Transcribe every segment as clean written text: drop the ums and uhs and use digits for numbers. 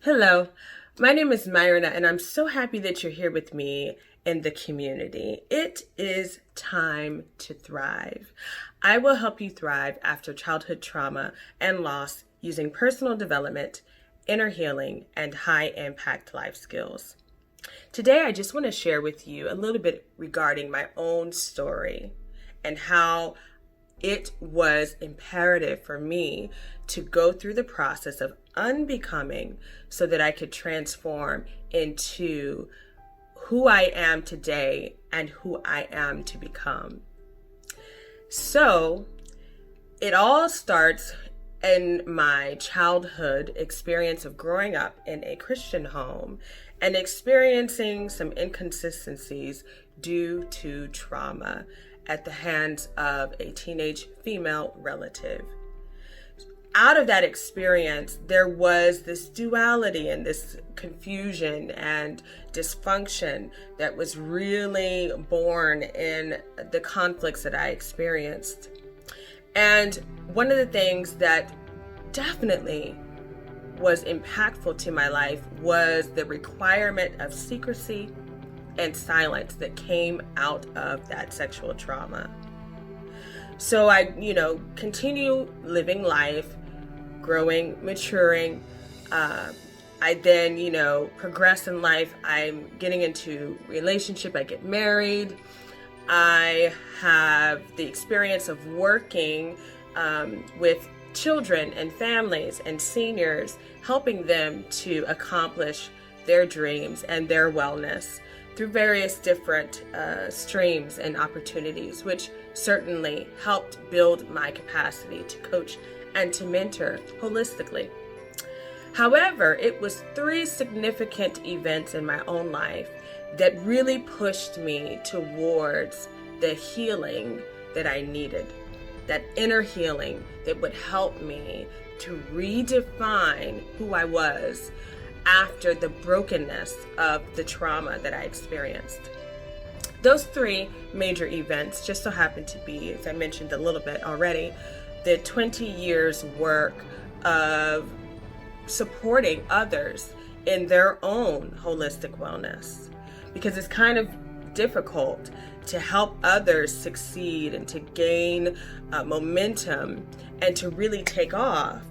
Hello, my name is Myrina, and I'm so happy that you're here with me in the community. It is time to thrive. I will help you thrive after childhood trauma and loss using personal development, inner healing, and high impact life skills. Today, I just want to share with you a little bit regarding my own story and how it was imperative for me to go through the process of unbecoming so that I could transform into who I am today and who I am to become. So it all starts in my childhood experience of growing up in a Christian home and experiencing some inconsistencies due to trauma at the hands of a teenage female relative. Out of that experience, there was this duality and this confusion and dysfunction that was really born in the conflicts that I experienced. And one of the things that definitely was impactful to my life was the requirement of secrecy and silence that came out of that sexual trauma. So I, continue living life, growing, maturing. I then, progress in life. I'm getting into relationship. I get married. I have the experience of working with children and families and seniors, helping them to accomplish their dreams and their wellness through various different streams and opportunities, which certainly helped build my capacity to coach and to mentor holistically. However, it was 3 significant events in my own life that really pushed me towards the healing that I needed, that inner healing that would help me to redefine who I was after the brokenness of the trauma that I experienced. Those 3 major events just so happened to be, as I mentioned a little bit already, the 20 years work of supporting others in their own holistic wellness. Because it's kind of difficult to help others succeed and to gain momentum and to really take off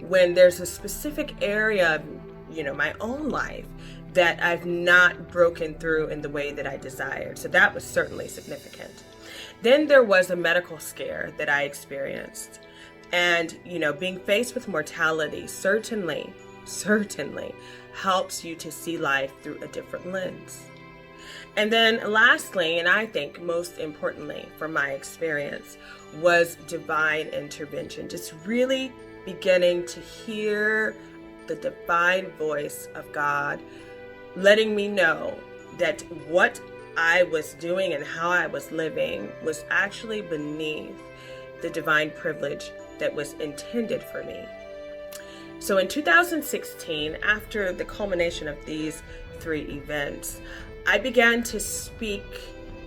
when there's a specific area of my own life that I've not broken through in the way that I desired. So that was certainly significant. Then there was a medical scare that I experienced. And, being faced with mortality certainly helps you to see life through a different lens. And then lastly, and I think most importantly from my experience, was divine intervention. Just really beginning to hear the divine voice of God, letting me know that what I was doing and how I was living was actually beneath the divine privilege that was intended for me. So in 2016, after the culmination of these 3 events, I began to speak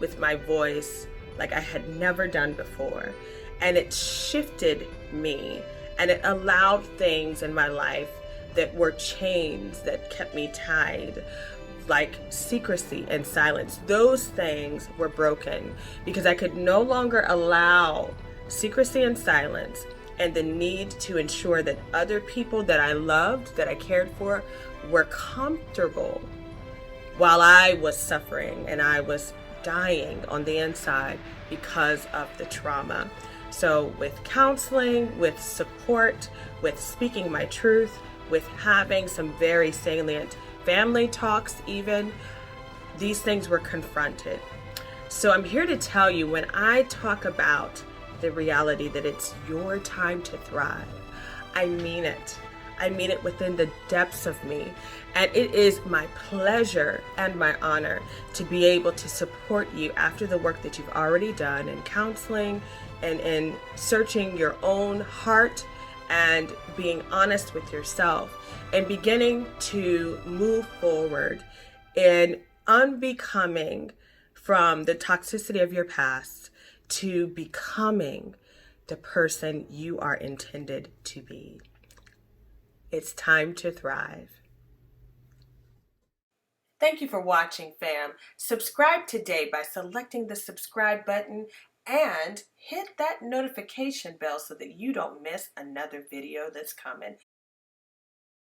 with my voice like I had never done before. And it shifted me and it allowed things in my life that were chains that kept me tied, like secrecy and silence. Those things were broken because I could no longer allow secrecy and silence and the need to ensure that other people that I loved, that I cared for, were comfortable while I was suffering and I was dying on the inside because of the trauma. So with counseling, with support, with speaking my truth, with having some very salient family talks even, these things were confronted. So I'm here to tell you, when I talk about the reality that it's your time to thrive, I mean it. I mean it within the depths of me. And it is my pleasure and my honor to be able to support you after the work that you've already done in counseling and in searching your own heart and being honest with yourself and beginning to move forward in unbecoming from the toxicity of your past to becoming the person you are intended to be. It's time to thrive. Thank you for watching, fam. Subscribe today by selecting the subscribe button and hit that notification bell so that you don't miss another video that's coming.